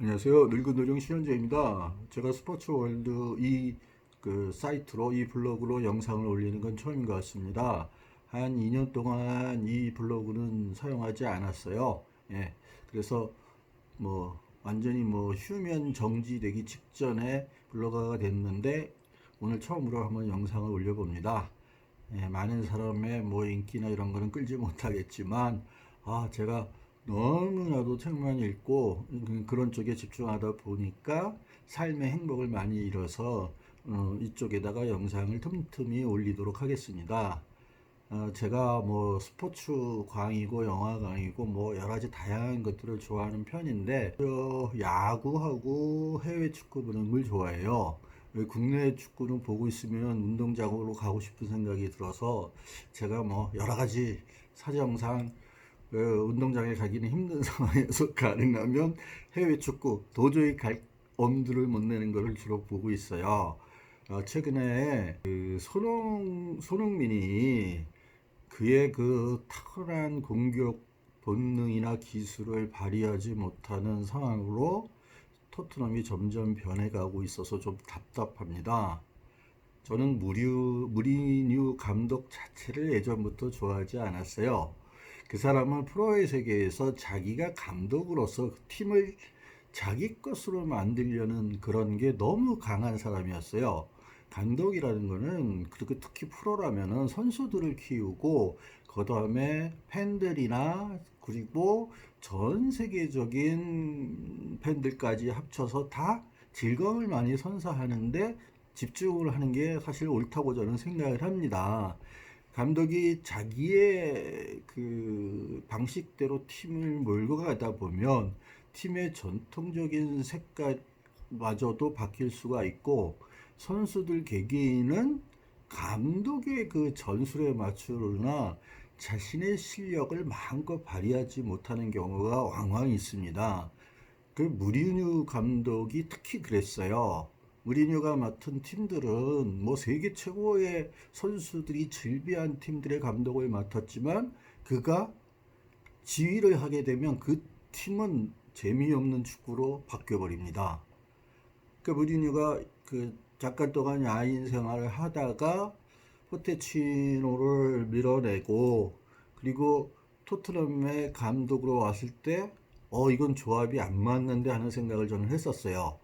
안녕하세요. 늙은 노령 신현재입니다. 제가 스포츠월드 사이트로 이 블로그로 영상을 올리는 건 처음인 것 같습니다. 한 2년 동안 이 블로그는 사용하지 않았어요. 예. 그래서 완전히 휴면 정지되기 직전에 블로거가 됐는데 오늘 처음으로 한번 영상을 올려봅니다. 예, 많은 사람의 인기나 이런 거는 끌지 못하겠지만, 제가 너무나도 책만 읽고 그런 쪽에 집중하다 보니까 삶의 행복을 많이 잃어서 이쪽에다가 영상을 틈틈이 올리도록 하겠습니다. 제가 스포츠 광이고 영화 광이고 여러 가지 다양한 것들을 좋아하는 편인데 야구하고 해외 축구 보는 걸 좋아해요. 국내 축구는 보고 있으면 운동장으로 가고 싶은 생각이 들어서 제가 여러 가지 사정상 운동장에 가기는 힘든 상황에서 가능하면 해외 축구 도저히 갈 엄두를 못 내는 것을 주로 보고 있어요. 최근에 그 손흥민이 그의 그 탁월한 공격 본능이나 기술을 발휘하지 못하는 상황으로 토트넘이 점점 변해가고 있어서 좀 답답합니다. 저는 무리뉴 감독 자체를 예전부터 좋아하지 않았어요. 그 사람은 프로의 세계에서 자기가 감독으로서 그 팀을 자기 것으로 만들려는 그런 게 너무 강한 사람이었어요. 감독이라는 거는 그리고 특히 프로라면은 선수들을 키우고 그 다음에 팬들이나 그리고 전 세계적인 팬들까지 합쳐서 다 즐거움을 많이 선사하는데 집중을 하는 게 사실 옳다고 저는 생각을 합니다. 감독이 자기의 그 방식대로 팀을 몰고 가다 보면 팀의 전통적인 색깔마저도 바뀔 수가 있고 선수들 개개인은 감독의 그 전술에 맞추거나 자신의 실력을 마음껏 발휘하지 못하는 경우가 왕왕 있습니다. 그 무리뉴 감독이 특히 그랬어요. 무리뉴가 맡은 팀들은 세계 최고의 선수들이 즐비한 팀들의 감독을 맡았지만 그가 지휘를 하게 되면 그 팀은 재미없는 축구로 바뀌어 버립니다. 그 무리뉴가 그 잠깐 동안 야인 생활을 하다가 포테치노를 밀어내고 그리고 토트넘의 감독으로 왔을 때 이건 조합이 안 맞는데 하는 생각을 저는 했었어요.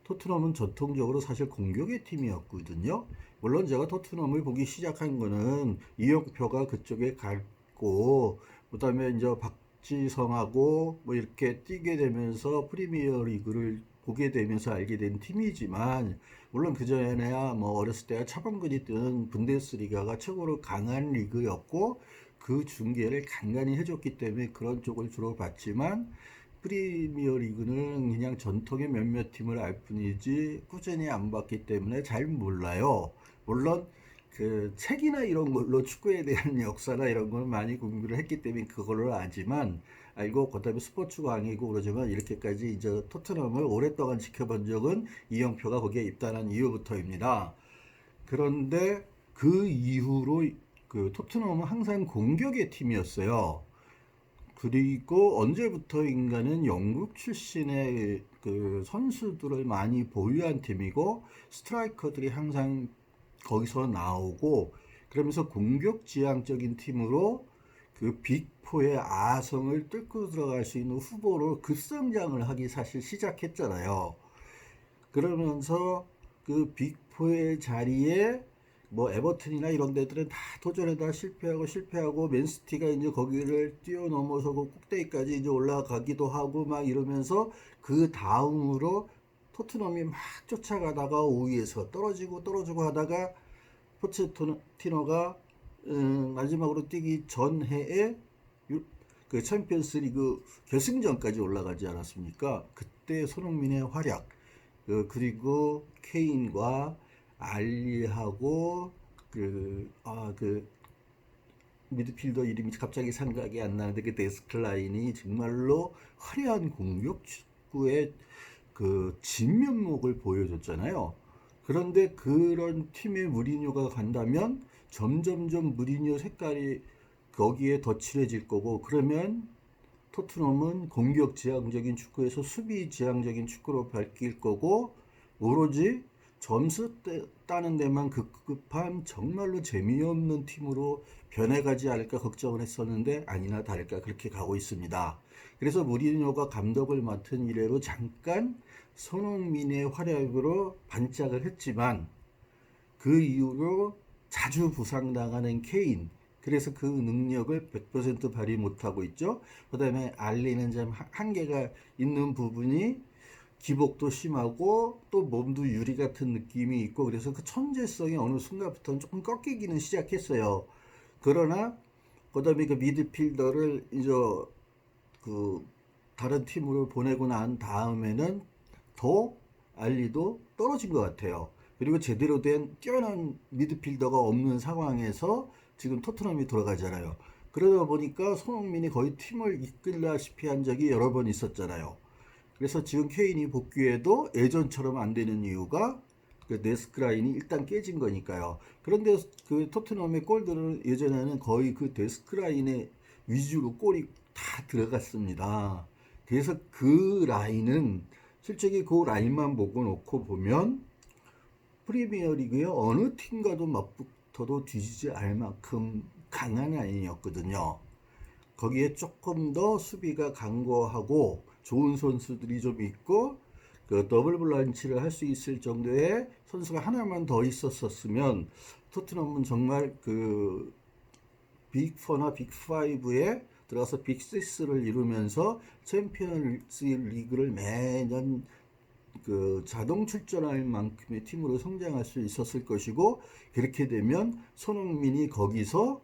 토트넘은 전통적으로 사실 공격의 팀이었거든요. 물론 제가 토트넘을 보기 시작한 거는 이영표가 그쪽에 갔고 그다음에 이제 박지성하고 이렇게 뛰게 되면서 프리미어 리그를 보게 되면서 알게 된 팀이지만 물론 그전에야 어렸을 때야 차범근이 뛰는 분데스리가가 최고로 강한 리그였고 그 중계를 간간히 해줬기 때문에 그런 쪽을 주로 봤지만 프리미어 리그는 그냥 전통의 몇몇 팀을 알 뿐이지 꾸준히 안 봤기 때문에 잘 몰라요. 물론 그 책이나 이런 걸로 축구에 대한 역사나 이런 걸 많이 공부를 했기 때문에 그걸로 알지만 알고 그다음에 스포츠가 아니고 그러지만 이렇게까지 이제 토트넘을 오랫동안 지켜본 적은 이영표가 거기에 입단한 이후부터입니다. 그런데 그 이후로 그 토트넘은 항상 공격의 팀이었어요. 그리고 언제부터인가는 영국 출신의 그 선수들을 많이 보유한 팀이고 스트라이커들이 항상 거기서 나오고 그러면서 공격 지향적인 팀으로 그 빅4의 아성을 뚫고 들어갈 수 있는 후보로 급성장을 하기 사실 시작했잖아요. 그러면서 그 빅4의 자리에 에버튼이나 이런 데들은 다 도전에다 실패하고 맨시티가 이제 거기를 뛰어넘어서고 꼭대기까지 이제 올라가기도 하고 막 이러면서 그 다음으로 토트넘이 막 쫓아가다가 5위에서 떨어지고 하다가 포체티노가 마지막으로 뛰기 전 해에 그 챔피언스 리그 결승전까지 올라가지 않았습니까? 그때 손흥민의 활약 그리고 케인과 알리하고 그 미드필더 이름이 갑자기 생각이 안 나는데 그 데스클라인이 정말로 화려한 공격 축구의 그 진면목을 보여줬잖아요. 그런데 그런 팀에 무리뉴가 간다면 점점점 무리뉴 색깔이 거기에 더 칠해질 거고 그러면 토트넘은 공격 지향적인 축구에서 수비 지향적인 축구로 바뀔 거고, 오로지 점수 따는 데만 급급한 정말로 재미없는 팀으로 변해가지 않을까 걱정을 했었는데 아니나 다를까 그렇게 가고 있습니다. 그래서 무리뉴가 감독을 맡은 이래로 잠깐 손흥민의 활약으로 반짝을 했지만 그 이후로 자주 부상당하는 케인, 그래서 그 능력을 100% 발휘 못하고 있죠. 그 다음에 알리는 좀 한계가 있는 부분이 기복도 심하고 또 몸도 유리 같은 느낌이 있고, 그래서 그 천재성이 어느 순간부터는 조금 꺾이기는 시작했어요. 그러나 그다음에 그 미드필더를 이제 그 다른 팀으로 보내고 난 다음에는 더 알리도 떨어진 것 같아요. 그리고 제대로 된 뛰어난 미드필더가 없는 상황에서 지금 토트넘이 돌아가잖아요. 그러다 보니까 손흥민이 거의 팀을 이끌다시피 한 적이 여러 번 있었잖아요. 그래서 지금 케인이 복귀해도 예전처럼 안 되는 이유가 그 데스크라인이 일단 깨진 거니까요. 그런데 그 토트넘의 골들은 예전에는 거의 그 데스크라인의 위주로 골이 다 들어갔습니다. 그래서 그 라인은 실제로 그 라인만 보고 놓고 보면 프리미어리그의 어느 팀과도 맞붙어도 뒤지지 않을 만큼 강한 라인이었거든요. 거기에 조금 더 수비가 강고하고 좋은 선수들이 좀 있고 그 더블 블란치를 할 수 있을 정도의 선수가 하나만 더 있었으면 토트넘은 정말 그 빅4나 빅5에 들어가서 빅6를 이루면서 챔피언스 리그를 매년 그 자동 출전할 만큼의 팀으로 성장할 수 있었을 것이고, 그렇게 되면 손흥민이 거기서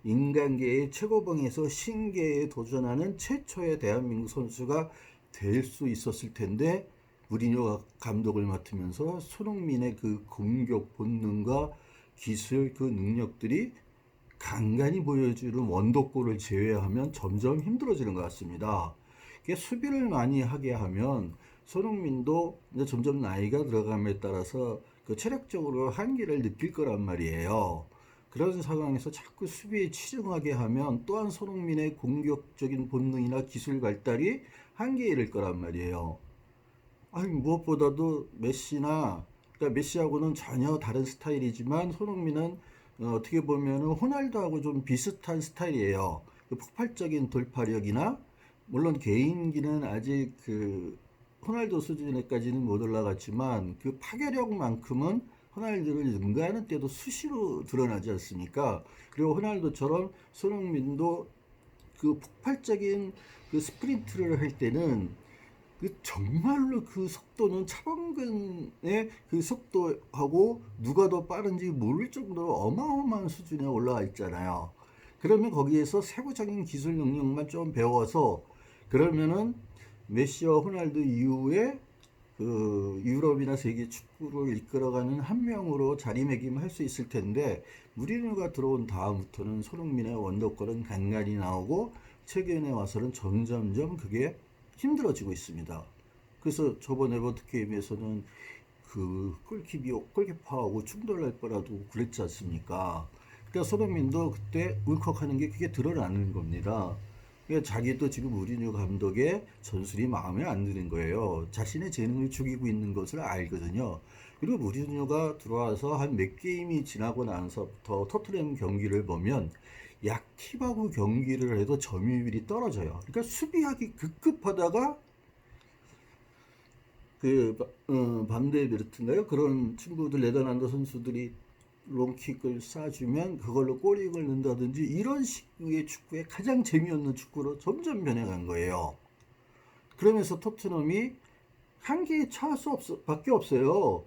인간계의 최고봉에서 신계에 도전하는 최초의 대한민국 선수가 될 수 있었을 텐데, 무리뉴 감독을 맡으면서 손흥민의 그 공격 본능과 기술, 그 능력들이 간간히 보여주는 원더골을 제외하면 점점 힘들어지는 것 같습니다. 수비를 많이 하게 하면 손흥민도 이제 점점 나이가 들어감에 따라서 그 체력적으로 한계를 느낄 거란 말이에요. 그런 상황에서 자꾸 수비에 치중하게 하면 또한 손흥민의 공격적인 본능이나 기술 발달이 한계에 이를 거란 말이에요. 아니, 무엇보다도 메시나, 그러니까 메시하고는 전혀 다른 스타일이지만 손흥민은 어떻게 보면은 호날두하고 좀 비슷한 스타일이에요. 그 폭발적인 돌파력이나, 물론 개인기는 아직 그 호날두 수준에까지는 못 올라갔지만 그 파괴력만큼은 호날두를 능가하는 때도 수시로 드러나지 않습니까? 그리고 호날두처럼 손흥민도 그 폭발적인 그 스프린트를 할 때는 그 정말로 그 속도는 차범근의 그 속도하고 누가 더 빠른지 모를 정도로 어마어마한 수준에 올라와 있잖아요. 그러면 거기에서 세부적인 기술 능력만 좀 배워서 그러면은 메시와 호날두 이후에 그 유럽이나 세계 축구를 이끌어가는 한 명으로 자리매김할 수 있을 텐데, 무리뉴가 들어온 다음부터는 손흥민의 원더골은 간간히 나오고 최근에 와서는 점점점 그게 힘들어지고 있습니다. 그래서 저번 에버트 게임에서는 그 골키퍼하고 충돌할 뻔라도 그랬지 않습니까? 그러니까 손흥민도 그때 울컥하는 게 그게 드러나는 겁니다. 그러니까 자기도 지금 무리뉴 감독의 전술이 마음에 안 드는 거예요. 자신의 재능을 죽이고 있는 것을 알거든요. 그리고 무리뉴가 들어와서 한 몇 게임이 지나고 나서부터 토트넘 경기를 보면 약팀하고 경기를 해도 점유율이 떨어져요. 그러니까 수비하기 급급하다가 그 반데베르트인가요? 그런 친구들, 네덜란드 선수들이 롱킥을 쏴주면 그걸로 골을 넣는다든지 이런 식의 축구에 가장 재미없는 축구로 점점 변해간 거예요. 그러면서 토트넘이 한계에 처할 밖에 없어요.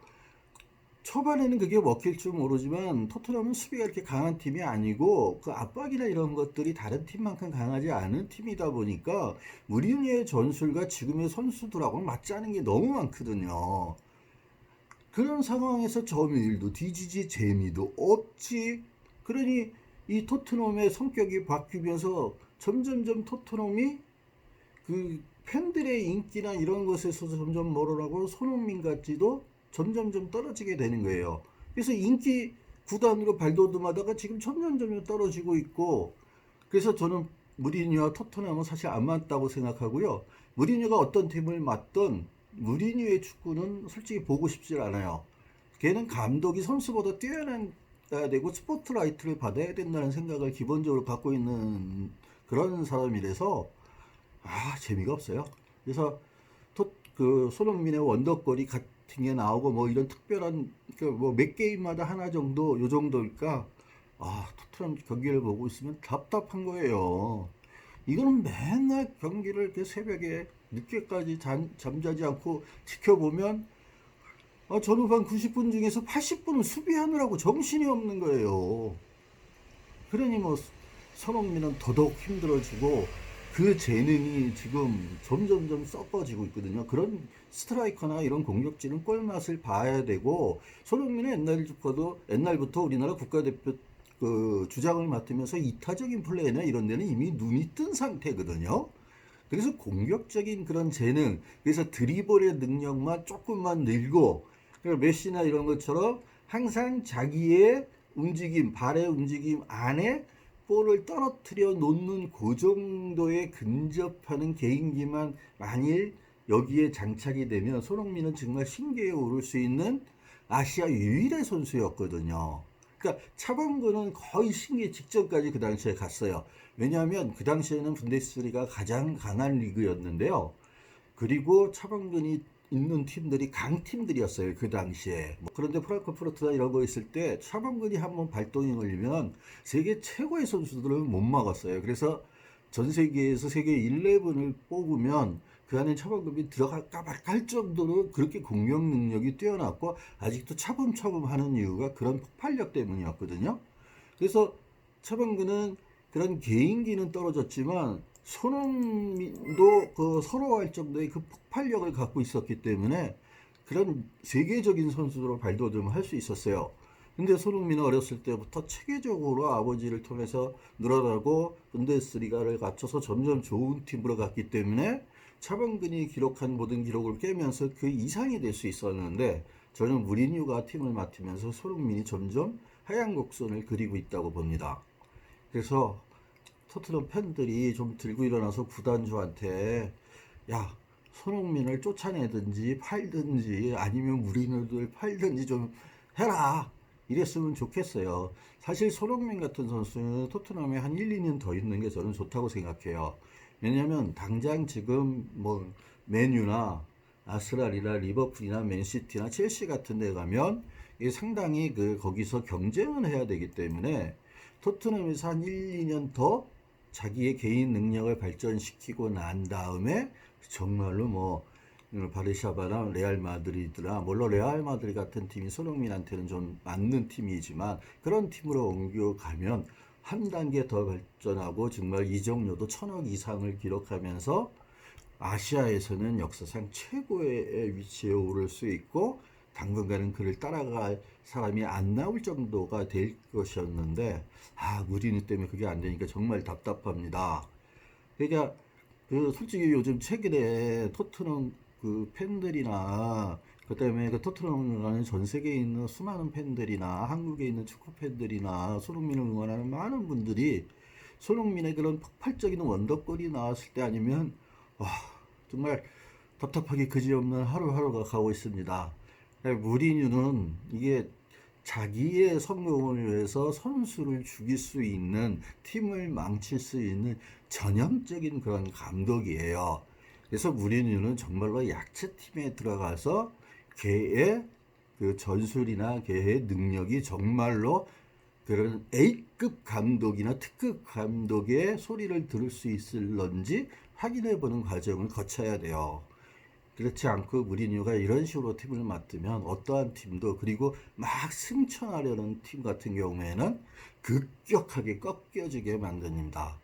초반에는 그게 먹힐 줄 모르지만 토트넘은 수비가 이렇게 강한 팀이 아니고 그 압박이나 이런 것들이 다른 팀만큼 강하지 않은 팀이다 보니까 무리뉴의 전술과 지금의 선수들하고는 맞지 않은 게 너무 많거든요. 그런 상황에서 점유율도 뒤지지 재미도 없지. 그러니 이 토트넘의 성격이 바뀌면서 점점점 토트넘이 그 팬들의 인기나 이런 것에서 점점 멀어나고 손흥민 같지도 점점점 떨어지게 되는 거예요. 그래서 인기 구단으로 발돋움하다가 지금 점점점 떨어지고 있고, 그래서 저는 무리뉴와 토트넘은 사실 안 맞다고 생각하고요. 무리뉴가 어떤 팀을 맡던 무리뉴의 축구는 솔직히 보고 싶지 않아요. 걔는 감독이 선수보다 뛰어나야 되고 스포트라이트를 받아야 된다는 생각을 기본적으로 갖고 있는 그런 사람이라서 재미가 없어요. 그래서 그 손흥민의 원더골이 같은 게 나오고 뭐 이런 특별한 뭐 몇 게임마다 하나 정도 요 정도니까 토트넘 경기를 보고 있으면 답답한 거예요. 이거는 맨날 경기를 이렇게 새벽에 늦게까지 잠자지 않고 지켜보면 전후반 90분 중에서 80분은 수비하느라고 정신이 없는 거예요. 그러니 뭐 손흥민은 더더욱 힘들어지고 그 재능이 지금 점점점 썩어지고 있거든요. 그런 스트라이커나 이런 공격진은 꼴맛을 봐야 되고 손흥민은 옛날부터 우리나라 국가대표 그 주장을 맡으면서 이타적인 플레이나 이런 데는 이미 눈이 뜬 상태거든요. 그래서 공격적인 그런 재능, 그래서 드리블의 능력만 조금만 늘고, 메시나 이런 것처럼 항상 자기의 움직임, 발의 움직임 안에 볼을 떨어뜨려 놓는 그 정도의 근접하는 개인기만 만일 여기에 장착이 되면 손흥민은 정말 신기에 오를 수 있는 아시아 유일의 선수였거든요. 그러니까 차범근은 거의 신기 직전까지 그 당시에 갔어요. 왜냐하면 그 당시에는 분데스리가 가장 강한 리그였는데요. 그리고 차범근이 있는 팀들이 강팀들이었어요. 그 당시에. 그런데 프랑크푸르트나 이런 거 있을 때 차범근이 한번 발동이 걸리면 세계 최고의 선수들은 못 막았어요. 그래서 전 세계에서 세계 11을 뽑으면 그 안에 차범근이 들어갈까 말까 할 정도로 그렇게 공격 능력이 뛰어났고 아직도 차범차범 하는 이유가 그런 폭발력 때문이었거든요. 그래서 차범근은 그런 개인기는 떨어졌지만 손흥민도 그 서러워할 정도의 그 폭발력을 갖고 있었기 때문에 그런 세계적인 선수로 발돋움을 할 수 있었어요. 근데 손흥민은 어렸을 때부터 체계적으로 아버지를 통해서 늘어나고 분데스리가를 갖춰서 점점 좋은 팀으로 갔기 때문에 차범근이 기록한 모든 기록을 깨면서 그 이상이 될 수 있었는데 저는 무리뉴가 팀을 맡으면서 손흥민이 점점 하향 곡선을 그리고 있다고 봅니다. 그래서 토트넘 팬들이 좀 들고 일어나서 구단주한테 야 손흥민을 쫓아내든지 팔든지 아니면 무리뉴를 팔든지 좀 해라 이랬으면 좋겠어요. 사실 손흥민 같은 선수는 토트넘에 한 1, 2년 더 있는 게 저는 좋다고 생각해요. 왜냐하면 당장 지금 뭐 맨유나 아스날이나 리버풀이나 맨시티나 첼시 같은 데 가면 이게 상당히 거기서 경쟁을 해야 되기 때문에 토트넘에서 한 1, 2년 더 자기의 개인 능력을 발전시키고 난 다음에 정말로 뭐 바르샤바나 레알 마드리드나 물론 레알 마드리드 같은 팀이 손흥민한테는 좀 맞는 팀이지만 그런 팀으로 옮겨가면 한 단계 더 발전하고 정말 이적료도 1,000억 이상을 기록하면서 아시아에서는 역사상 최고의 위치에 오를 수 있고 당분간은 그를 따라갈 사람이 안 나올 정도가 될 것이었는데 무리뉴 때문에 그게 안 되니까 정말 답답합니다. 그러니까 솔직히 요즘 최근에 토트넘 팬들이나 그다음에 토트넘을 응원하는 전 세계에 있는 수많은 팬들이나 한국에 있는 축구 팬들이나 손흥민을 응원하는 많은 분들이 손흥민의 그런 폭발적인 원더골이 나왔을 때 아니면 와 정말 답답하게 그지없는 하루하루가 가고 있습니다. 무리뉴는 이게 자기의 성공을 위해서 선수를 죽일 수 있는 팀을 망칠 수 있는 전형적인 그런 감독이에요. 그래서 무리뉴는 정말로 약체 팀에 들어가서 걔의 그 전술이나 걔의 능력이 정말로 그런 A급 감독이나 특급 감독의 소리를 들을 수 있을런지 확인해보는 과정을 거쳐야 돼요. 그렇지 않고 무리뉴가 이런 식으로 팀을 맡으면 어떠한 팀도 그리고 막 승천하려는 팀 같은 경우에는 급격하게 꺾여지게 만듭니다.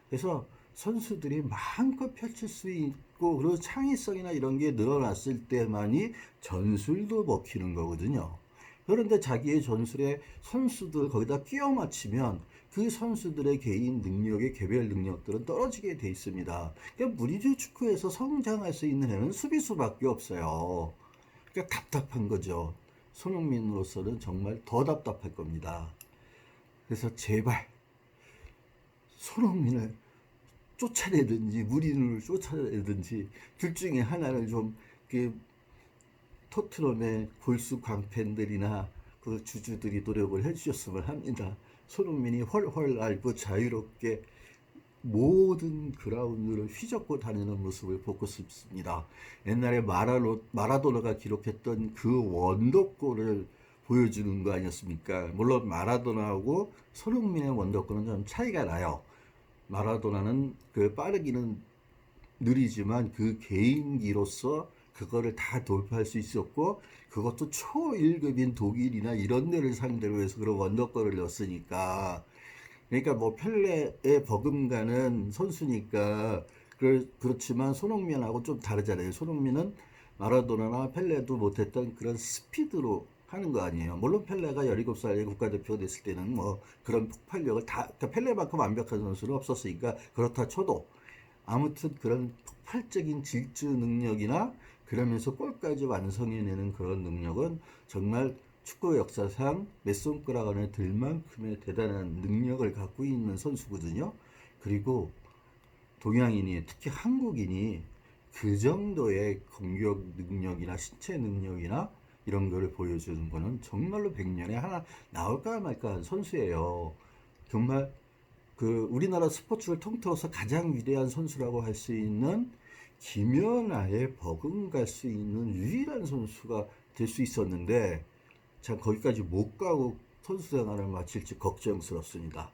그래서 선수들이 마음껏 펼칠 수 있고 그리고 창의성이나 이런 게 늘어났을 때만이 전술도 먹히는 거거든요. 그런데 자기의 전술에 선수들 거기다 끼워 맞추면 그 선수들의 개인 능력의 개별 능력들은 떨어지게 돼 있습니다. 그러니까 무리뉴 축구에서 성장할 수 있는 애는 수비수밖에 없어요. 그러니까 답답한 거죠. 손흥민으로서는 정말 더 답답할 겁니다. 그래서 제발 손흥민을 쫓아내든지 무리누를 쫓아내든지 둘 중에 하나를 좀 그 토트넘의 골수 광팬들이나 그 주주들이 노력을 해주셨으면 합니다. 손흥민이 훨훨 날고 자유롭게 모든 그라운드를 휘젓고 다니는 모습을 보고 싶습니다. 옛날에 마라도나가 기록했던 그 원더골을 보여주는 거 아니었습니까? 물론 마라도나하고 손흥민의 원더골은 좀 차이가 나요. 마라도나는 그 빠르기는 느리지만 그 개인기로서 그거를 다 돌파할 수 있었고, 그것도 초 1급인 독일이나 이런 데를 상대로 해서 그런 원더골을 넣었으니까. 그러니까 뭐 펠레에 버금가는 선수니까 그렇지만 손흥민하고 좀 다르잖아요. 손흥민은 마라도나나 펠레도 못했던 그런 스피드로 하는 거 아니에요. 물론 펠레가 17살에 국가대표 됐을 때는 뭐 그런 폭발력을 그러니까 펠레만큼 완벽한 선수는 없었으니까 그렇다 쳐도 아무튼 그런 폭발적인 질주 능력이나 그러면서 골까지 완성해내는 그런 능력은 정말 축구 역사상 몇 손가락 안에 들 만큼의 대단한 능력을 갖고 있는 선수거든요. 그리고 동양인이, 특히 한국인이 그 정도의 공격 능력이나 신체 능력이나 이런 거를 보여주는 거는 정말로 100년에 하나 나올까 말까 한 선수예요. 정말 그 우리나라 스포츠를 통틀어서 가장 위대한 선수라고 할 수 있는 김연아에 버금갈 수 있는 유일한 선수가 될 수 있었는데 참 거기까지 못 가고 선수 생활을 마칠지 걱정스럽습니다.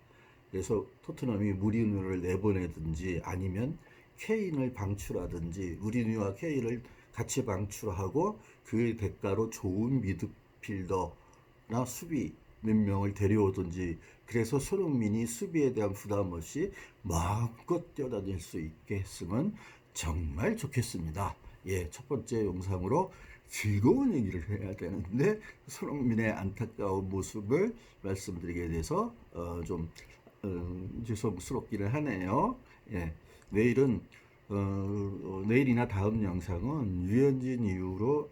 그래서 토트넘이 무리뉴를 내보내든지 아니면 케인을 방출하든지 무리뉴와 케인을 같이 방출하고 그 대가로 좋은 미드필더나 수비 몇 명을 데려오든지, 그래서 손흥민이 수비에 대한 부담 없이 마음껏 뛰어다닐 수 있게 했으면 정말 좋겠습니다. 예, 첫 번째 영상으로 즐거운 얘기를 해야 되는데 손흥민의 안타까운 모습을 말씀드리게 돼서 좀 죄송스럽기는 하네요. 예, 내일은 내일이나 다음 영상은 유현진 이후로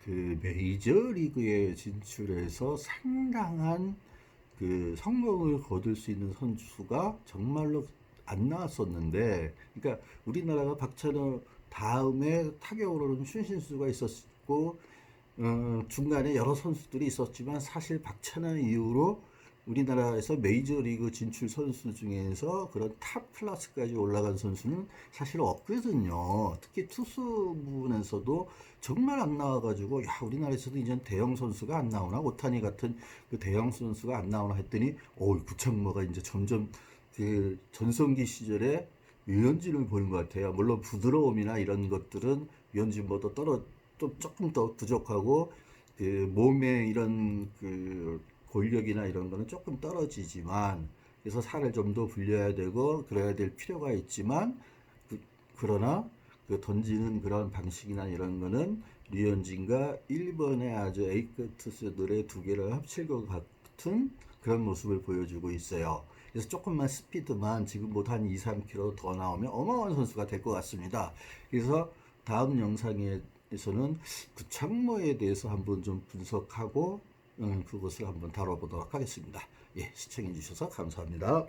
그 메이저리그에 진출해서 상당한 그 성공을 거둘 수 있는 선수가 정말로 안 나왔었는데, 그러니까 우리나라가 박찬호 다음에 타격으로는 춘신수가 있었고 중간에 여러 선수들이 있었지만 사실 박찬호 이후로 우리나라에서 메이저리그 진출 선수 중에서 그런 탑 클래스까지 올라간 선수는 사실 없거든요. 특히 투수 부분에서도 정말 안 나와가지고 야, 우리나라에서도 이제 대형 선수가 안 나오나, 오타니 같은 그 대형 선수가 안 나오나 했더니 구창모가 이제 점점 그 전성기 시절에 유현진을 보는 것 같아요. 물론 부드러움이나 이런 것들은 유현진보다 좀 조금 더 부족하고 그 몸에 이런 그 골격이나 이런 거는 조금 떨어지지만, 그래서 살을 좀 더 불려야 되고 그래야 될 필요가 있지만 그러나 그 던지는 그런 방식이나 이런 거는 류현진과 일본의 아주 A급 투수들의 두 개를 합칠 것 같은 그런 모습을 보여주고 있어요. 그래서 조금만 스피드만 지금보다 한 2, 3km 더 나오면 어마어마한 선수가 될 것 같습니다. 그래서 다음 영상에서는 구창모에 대해서 한번 좀 분석하고 그것을 한번 다뤄보도록 하겠습니다. 예, 시청해 주셔서 감사합니다.